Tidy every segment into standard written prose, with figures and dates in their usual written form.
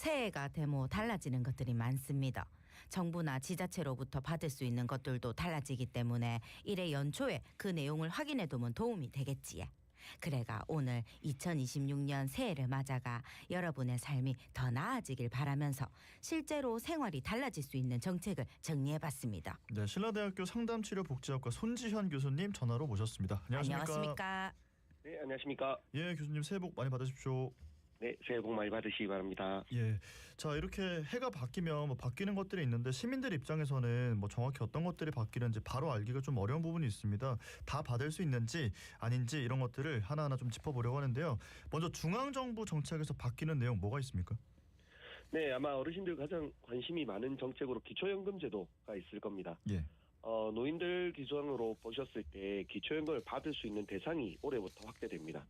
새해가 되면 달라지는 것들이 많습니다. 정부나 지자체로부터 받을 수 있는 것들도 달라지기 때문에 일해 연초에 그 내용을 확인해두면 도움이 되겠지요. 그래가 오늘 2026년 새해를 맞아가 여러분의 삶이 더 나아지길 바라면서 실제로 생활이 달라질 수 있는 정책을 정리해봤습니다. 네, 신라대학교 상담치료복지학과 손지현 교수님 전화로 모셨습니다. 안녕하십니까? 네, 안녕하십니까? 예, 교수님 새해 복 많이 받으십시오. 네, 새해 복 많이 받으시기 바랍니다. 예, 자 이렇게 해가 바뀌면 뭐 바뀌는 것들이 있는데 시민들 입장에서는 뭐 정확히 어떤 것들이 바뀌는지 바로 알기가 좀 어려운 부분이 있습니다. 다 받을 수 있는지 아닌지 이런 것들을 하나하나 좀 짚어보려고 하는데요. 먼저 중앙정부 정책에서 바뀌는 내용 뭐가 있습니까? 네, 아마 어르신들 가장 관심이 많은 정책으로 기초연금 제도가 있을 겁니다. 예. 노인들 기준으로 보셨을 때 기초연금을 받을 수 있는 대상이 올해부터 확대됩니다.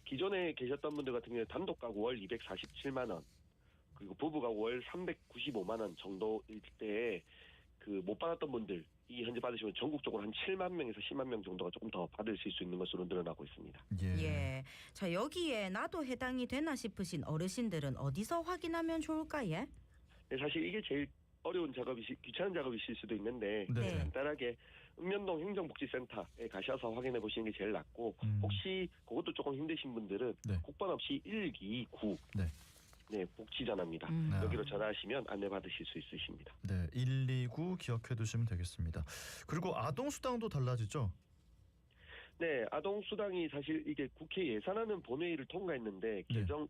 기존에 계셨던 분들 같은 경우에 단독 가구 월 247만 원, 그리고 부부 가구 월 395만 원 정도일 때 그 못 받았던 분들이 현재 받으시면 전국적으로 한 7만 명에서 10만 명 정도가 조금 더 받으실 수 있는 것으로 늘어나고 있습니다. 예. 자, 여기에 나도 해당이 되나 싶으신 어르신들은 어디서 확인하면 좋을까요? 네, 사실 이게 제일 어려운 귀찮은 작업이실 수도 있는데 네. 간단하게 읍면동 행정복지센터에 가셔서 확인해 보시는 게 제일 낫고 혹시 그것도 조금 힘드신 분들은 네. 국번 없이 129 네, 복지전화입니다. 여기로 전화하시면 안내 받으실 수 있으십니다. 네, 129 기억해 두시면 되겠습니다. 그리고 아동수당도 달라지죠? 네, 아동수당이 사실 이게 국회 예산안은 본회의를 통과했는데 개정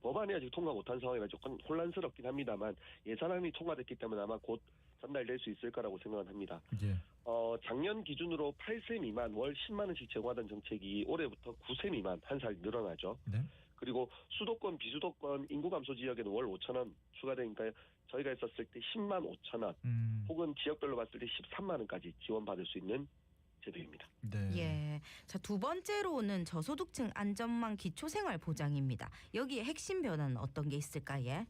법안이 아직 통과 못한 상황이라 조금 혼란스럽긴 합니다만 예산안이 통과됐기 때문에 아마 곧 전달될 수 있을 거라고 생각은 합니다. 예. 작년 기준으로 8세 미만 월 10만 원씩 제공하던 정책이 올해부터 9세 미만 한 살 늘어나죠. 네. 그리고 수도권, 비수도권 인구 감소 지역에는 월 5천 원 추가되니까 저희가 했었을 때 10만 5천 원 혹은 지역별로 봤을 때 13만 원까지 지원받을 수 있는 제도입니다. 네. 예. 자, 두 번째로는 저소득층 안전망 기초생활보장입니다. 여기에 핵심 변화는 어떤 게 있을까요?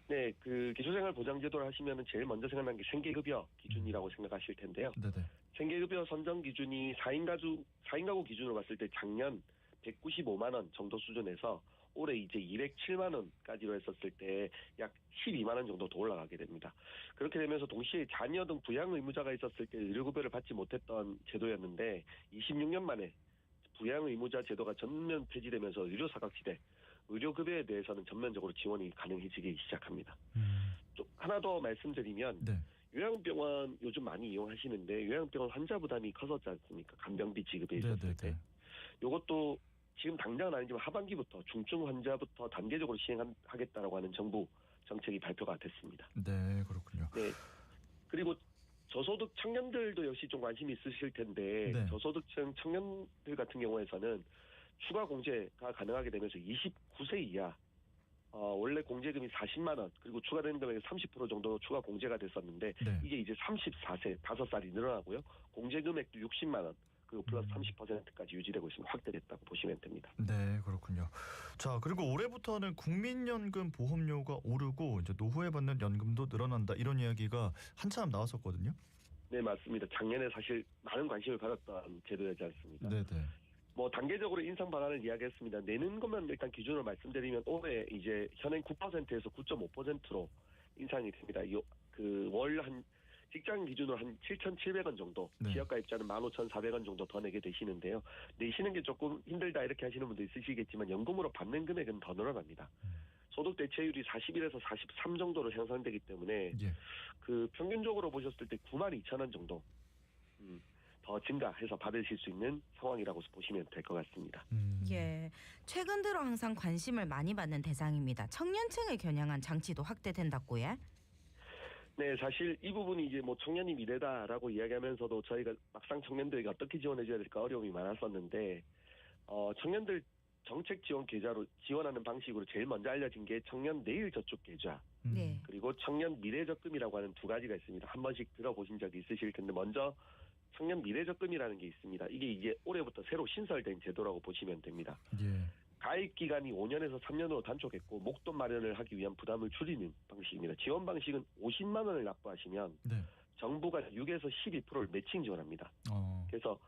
네, 그 기초생활보장제도를 하시면은 제일 먼저 생각나는 게 생계급여 기준이라고 생각하실 텐데요. 네네. 생계급여 선정 기준이 4인 가구 기준으로 봤을 때 작년 195만 원 정도 수준에서 올해 이제 207만 원까지로 했었을 때 약 12만 원 정도 더 올라가게 됩니다. 그렇게 되면서 동시에 자녀 등 부양 의무자가 있었을 때 의료급여를 받지 못했던 제도였는데 26년 만에 부양 의무자 제도가 전면 폐지되면서 의료사각지대, 의료급여에 대해서는 전면적으로 지원이 가능해지기 시작합니다. 좀 하나 더 말씀드리면 네. 요양병원 요즘 많이 이용하시는데 요양병원 환자 부담이 커졌지 않습니까? 간병비 지급에 있었을 때. 이것도 지금 당장은 아니지만 하반기부터 중증 환자부터 단계적으로 시행하겠다라고 하는 정부 정책이 발표가 됐습니다. 네, 그렇군요. 네. 그리고 저소득 청년들도 역시 좀 관심이 있으실 텐데 네. 저소득층 청년들 같은 경우에서는 추가 공제가 가능하게 되면서 29세 이하 원래 공제금이 40만 원 그리고 추가되는 금액의 30% 정도 추가 공제가 됐었는데 네. 이게 이제 34세 5살이 늘어나고요. 공제 금액도 60만 원 그리고 플러스 30%까지 유지되고 있습니다. 확대됐다고 보시면 됩니다. 네, 그렇군요. 자, 그리고 올해부터는 국민연금 보험료가 오르고 이제 노후에 받는 연금도 늘어난다 이런 이야기가 한참 나왔었거든요. 네, 맞습니다. 작년에 사실 많은 관심을 받았던 제도였지 않습니까? 네. 뭐 단계적으로 인상 방안을 이야기했습니다. 내는 것만 일단 기준으로 말씀드리면 올해 이제 현행 9%에서 9.5%로 인상이 됩니다. 월 한 직장 기준으로 한 7,700원 정도, 네. 지역가입자는 15,400원 정도 더 내게 되시는데요. 내시는 게 조금 힘들다 이렇게 하시는 분도 있으시겠지만 연금으로 받는 금액은 더 늘어납니다. 소득 대체율이 41에서 43 정도로 형성되기 때문에 예. 그 평균적으로 보셨을 때 92,000원 정도 더 증가해서 받으실 수 있는 상황이라고 보시면 될 것 같습니다. 예. 최근 들어 항상 관심을 많이 받는 대상입니다. 청년층을 겨냥한 장치도 확대된다고요? 네, 사실 이 부분이 이제 뭐 청년이 미래다라고 이야기하면서도 저희가 막상 청년들에게 어떻게 지원해줘야 될까 어려움이 많았었는데 청년들 정책 지원 계좌로 지원하는 방식으로 제일 먼저 알려진 게 청년 내일 저축 계좌 네. 그리고 청년 미래적금이라고 하는 두 가지가 있습니다. 한 번씩 들어보신 적이 있으실 텐데 먼저 청년 미래적금이라는 게 있습니다. 이게 이제 올해부터 새로 신설된 제도라고 보시면 됩니다. 예. 가입 기간이 5년에서 3년으로 단축했고 목돈 마련을 하기 위한 부담을 줄이는 방식입니다. 지원 방식은 50만 원을 납부하시면 네. 정부가 6에서 12%를 매칭 지원합니다. 그래서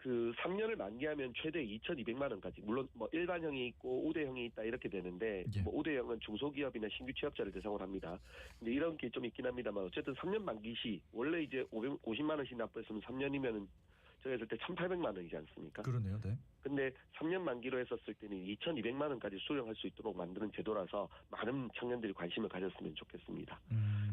그 3년을 만기하면 최대 2,200만 원까지. 물론 뭐 일반형이 있고 우대형이 있다 이렇게 되는데 예. 뭐 우대형은 중소기업이나 신규 취업자를 대상으로 합니다. 근데 이런 게 좀 있긴 합니다만 어쨌든 3년 만기 시 원래 이제 550만 원씩 납부했으면 3년이면은 저희 했을 때 1,800만 원이지 않습니까? 그러네요. 네. 근데 3년 만기로 했었을 때는 2,200만 원까지 수령할 수 있도록 만드는 제도라서 많은 청년들이 관심을 가졌으면 좋겠습니다.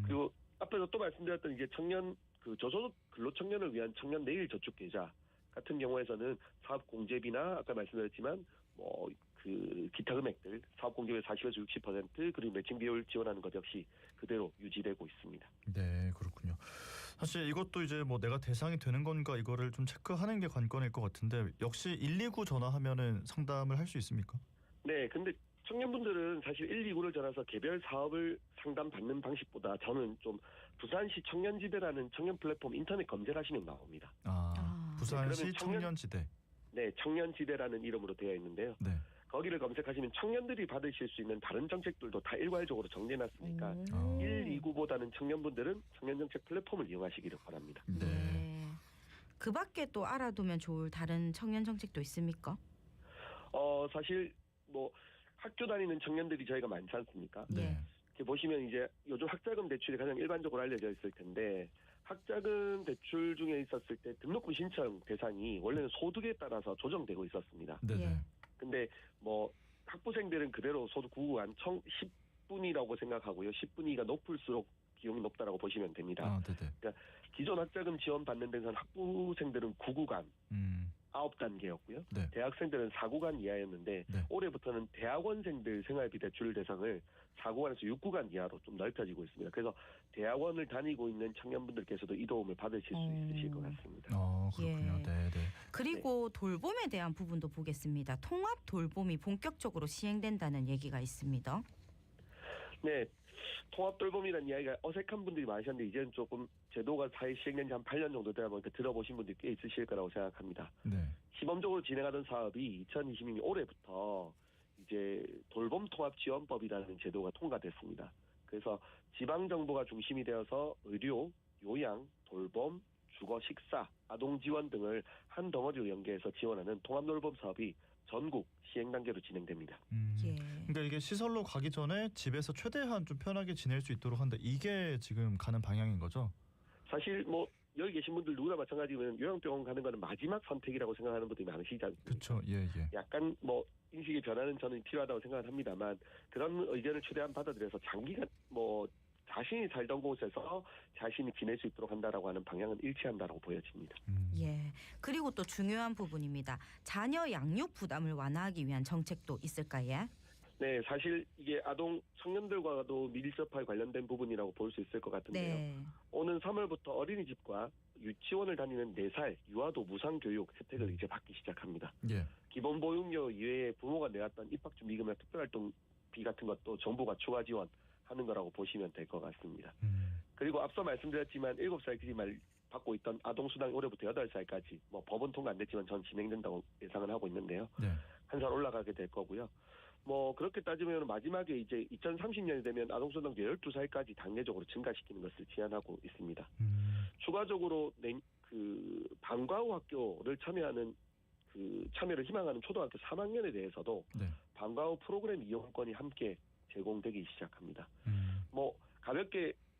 그리고 앞에서 또 말씀드렸던 이제 청년 그 저소득 근로청년을 위한 청년 내일 저축 계좌 같은 경우에서는 사업 공제비나 아까 말씀드렸지만 뭐 그 기타 금액들 사업 공제비 40에서 60% 그리고 매칭 비율 지원하는 것 역시 그대로 유지되고 있습니다. 네, 그렇군요. 사실 이것도 이제 뭐 내가 대상이 되는 건가 이거를 좀 체크하는 게 관건일 것 같은데 역시 129 전화하면은 상담을 할 수 있습니까? 네, 근데 청년분들은 사실 129를 전화해서 개별 사업을 상담받는 방식보다 저는 좀 부산시 청년지대라는 청년 플랫폼 인터넷 검색하시면 나옵니다. 부산시 네, 그러면 청년지대. 네, 청년지대라는 이름으로 되어 있는데요. 네. 거기를 검색하시면 청년들이 받으실 수 있는 다른 정책들도 다 일괄적으로 정리해놨으니까 129보다는 청년분들은 청년정책 플랫폼을 이용하시기를 바랍니다. 네. 그 밖에 또 알아두면 좋을 다른 청년 정책도 있습니까? 사실 뭐 학교 다니는 청년들이 저희가 많지 않습니까? 네. 이렇게 보시면 이제 요즘 학자금 대출이 가장 일반적으로 알려져 있을 텐데 학자금 대출 중에 있었을 때 등록금 신청 대상이 원래는 소득에 따라서 조정되고 있었습니다. 네. 예. 근데 뭐 학부생들은 그대로 소득 구간 10분이라고 생각하고요. 10분위가 높을수록 비용이 높다라고 보시면 됩니다. 네. 기존 학자금 지원 받는 데선 학부생들은 9구간 9단계였고요. 네. 대학생들은 4구간 이하였는데 네. 올해부터는 대학원생들 생활비 대출 대상을 4구간에서 6구간 이하로 좀 넓혀지고 있습니다. 그래서 대학원을 다니고 있는 청년분들께서도 이 도움을 받으실 수 있으실 것 같습니다. 그렇군요. 예. 네. 그리고 돌봄에 대한 부분도 보겠습니다. 통합 돌봄이 본격적으로 시행된다는 얘기가 있습니다. 네. 통합돌봄이라는 이야기가 어색한 분들이 많으셨는데 이제는 조금 제도가 사회 시행된 지 한 8년 정도 되다 보니까 들어보신 분들이 꽤 있으실 거라고 생각합니다. 네. 시범적으로 진행하던 사업이 2022년 올해부터 이제 돌봄통합지원법이라는 제도가 통과됐습니다. 그래서 지방정부가 중심이 되어서 의료, 요양, 돌봄, 주거, 식사, 아동지원 등을 한 덩어리로 연계해서 지원하는 통합돌봄 사업이 전국 시행 단계로 진행됩니다. 예. 그러니까 이게 시설로 가기 전에 집에서 최대한 좀 편하게 지낼 수 있도록 한다. 이게 지금 가는 방향인 거죠? 사실 뭐 여기 계신 분들 누구나 마찬가지면 요양병원 가는 거는 마지막 선택이라고 생각하는 분들이 많으시지 않습니까? 그렇죠. 예. 약간 뭐 인식의 변화는 저는 필요하다고 생각을 합니다만 그런 의견을 최대한 받아들여서 장기간 뭐 자신이 살던 곳에서 자신이 지낼 수 있도록 한다라고 하는 방향은 일치한다라고 보여집니다. 예. 그리고 또 중요한 부분입니다. 자녀 양육 부담을 완화하기 위한 정책도 있을까요? 네, 사실 이게 아동 청년들과도 밀접하게 관련된 부분이라고 볼 수 있을 것 같은데요. 네. 오는 3월부터 어린이집과 유치원을 다니는 4살 유아도 무상교육 혜택을 이제 받기 시작합니다. 예. 기본 보육료 이외에 부모가 내왔던 입학준비금이나 특별활동비 같은 것도 정부가 추가 지원하는 거라고 보시면 될 것 같습니다. 그리고 앞서 말씀드렸지만 7살까지 받고 있던 아동수당이 올해부터 8살까지 뭐 법은 통과 안 됐지만 전 진행된다고 예상을 하고 있는데요. 네. 한 살 올라가게 될 거고요. 뭐 그렇게 따지면 마지막에 이제 2030년이 되면 아동수당도 12살까지 단계적으로 증가시키는 것을 제안하고 있습니다. 추가적으로 그 방과 후 학교를 참여하는 그 참여를 희망하는 초등학교 3학년에 대해서도 네. 방과 후 프로그램 이용권이 함께 제공되기 시작합니다. 뭐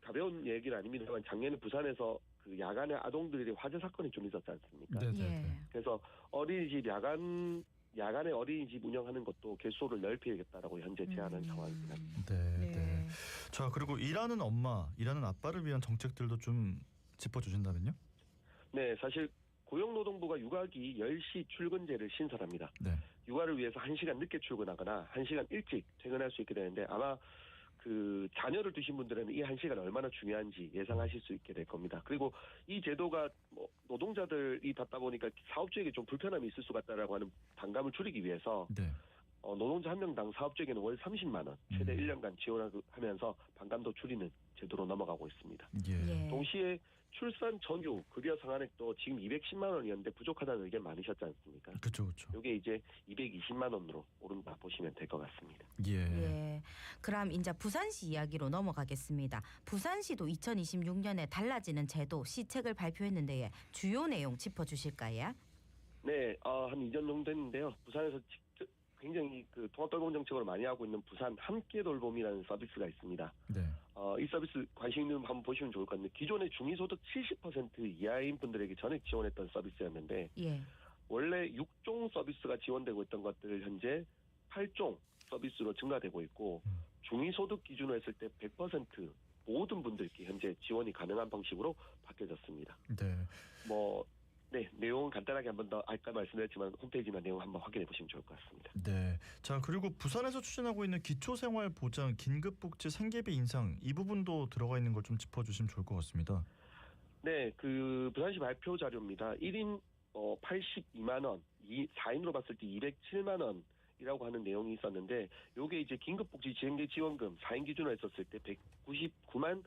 가벼운 얘기는 아닙니다만 작년에 부산에서 그 야간에 아동들이 화재 사건이 좀 있었지 않습니까? 네. 예. 그래서 어린이집 야간에 어린이집 운영하는 것도 개수를 넓혀야겠다라고 현재 제안한 상황입니다. 네. 자, 그리고 일하는 엄마, 일하는 아빠를 위한 정책들도 좀 짚어주신다면요? 네, 사실 고용노동부가 육아기 10시 출근제를 신설합니다. 네. 육아를 위해서 1시간 늦게 출근하거나 1시간 일찍 퇴근할 수 있게 되는데 아마 그 자녀를 두신 분들은 이 1시간 얼마나 중요한지 예상하실 수 있게 될 겁니다. 그리고 이 제도가 뭐 노동자들이 받다 보니까 사업주에게 좀 불편함이 있을 수 같다라고 하는 반감을 줄이기 위해서 네. 노동자 한 명당 사업주에게는 월 30만 원 최대 1년간 지원하면서 반감도 줄이는 제도로 넘어가고 있습니다. 예. 동시에 출산 전후 급여 상한액도 지금 210만 원이었는데 부족하다는 의견 많으셨지 않습니까? 그렇죠. 이게 이제 220만 원으로 오른다 보시면 될 것 같습니다. 예. 그럼 이제 부산시 이야기로 넘어가겠습니다. 부산시도 2026년에 달라지는 제도 시책을 발표했는데 주요 내용 짚어주실까요? 네, 한 2년 정도 됐는데요. 부산에서 직접 굉장히 그 통합돌봄 정책으로 많이 하고 있는 부산 함께 돌봄이라는 서비스가 있습니다. 네. 이 서비스 관심 있는 분 한번 보시면 좋을 것 같은데 기존의 중위소득 70% 이하인 분들에게 전액 지원했던 서비스였는데 예. 원래 6종 서비스가 지원되고 있던 것들을 현재 8종 서비스로 증가되고 있고 중위소득 기준으로 했을 때 100% 모든 분들께 현재 지원이 가능한 방식으로 바뀌어졌습니다. 네. 내용은 간단하게 한 번 더 아까 말씀드렸지만 홈페이지나 내용 한번 확인해 보시면 좋을 것 같습니다. 네. 자, 그리고 부산에서 추진하고 있는 기초생활보장 긴급복지 생계비 인상 이 부분도 들어가 있는 걸 좀 짚어주시면 좋을 것 같습니다. 네, 그 부산시 발표 자료입니다. 1인 82만 원, 4인으로 봤을 때 207만 원이라고 하는 내용이 있었는데 요게 이제 긴급복지 지원계 지원금 4인 기준으로 했었을 때 199만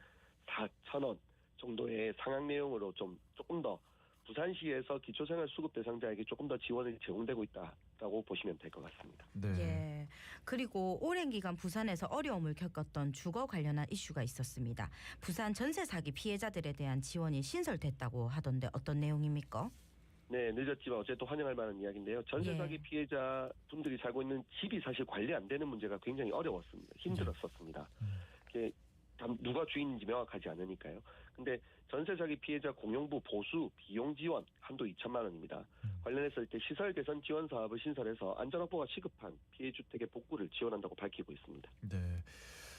4천 원 정도의 상향 내용으로 조금 더 부산시에서 기초생활수급 대상자에게 조금 더 지원이 제공되고 있다라고 보시면 될 것 같습니다. 네. 예. 그리고 오랜 기간 부산에서 어려움을 겪었던 주거 관련한 이슈가 있었습니다. 부산 전세 사기 피해자들에 대한 지원이 신설됐다고 하던데 어떤 내용입니까? 네, 늦었지만 어쨌든 환영할 만한 이야기인데요. 전세 사기 피해자 분들이 살고 있는 집이 사실 관리 안 되는 문제가 굉장히 어려웠습니다. 힘들었었습니다. 이게 누가 주인인지 명확하지 않으니까요. 근데 전세 사기 피해자 공용부 보수 비용 지원 한도 2천만 원입니다. 관련해서 이때 시설 개선 지원 사업을 신설해서 안전확보가 시급한 피해 주택의 복구를 지원한다고 밝히고 있습니다. 네.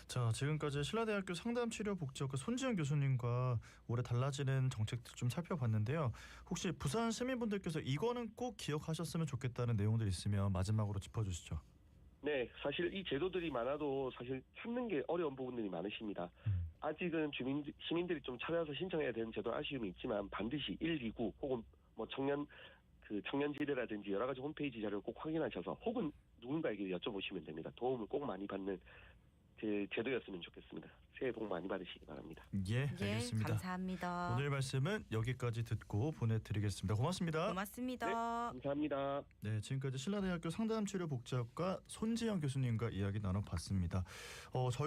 자, 지금까지 신라대학교 상담치료복지학과 손지현 교수님과 올해 달라지는 정책들 좀 살펴봤는데요. 혹시 부산 시민분들께서 이거는 꼭 기억하셨으면 좋겠다는 내용들 있으면 마지막으로 짚어주시죠. 네, 사실 이 제도들이 많아도 사실 찾는 게 어려운 부분들이 많으십니다. 아직은 시민들이 좀 찾아서 신청해야 되는 제도 아쉬움이 있지만 반드시 129 혹은 청년지대라든지 여러 가지 홈페이지 자료를 꼭 확인하셔서 혹은 누군가에게 여쭤보시면 됩니다. 도움을 꼭 많이 받는 제도였으면 좋겠습니다. 새해 복 많이 받으시기 바랍니다. 예, 알겠습니다. 감사합니다. 오늘 말씀은 여기까지 듣고 보내드리겠습니다. 고맙습니다. 고맙습니다. 네, 감사합니다. 네, 지금까지 신라대학교 상담치료복지학과 손지현 교수님과 이야기 나눠봤습니다. 저희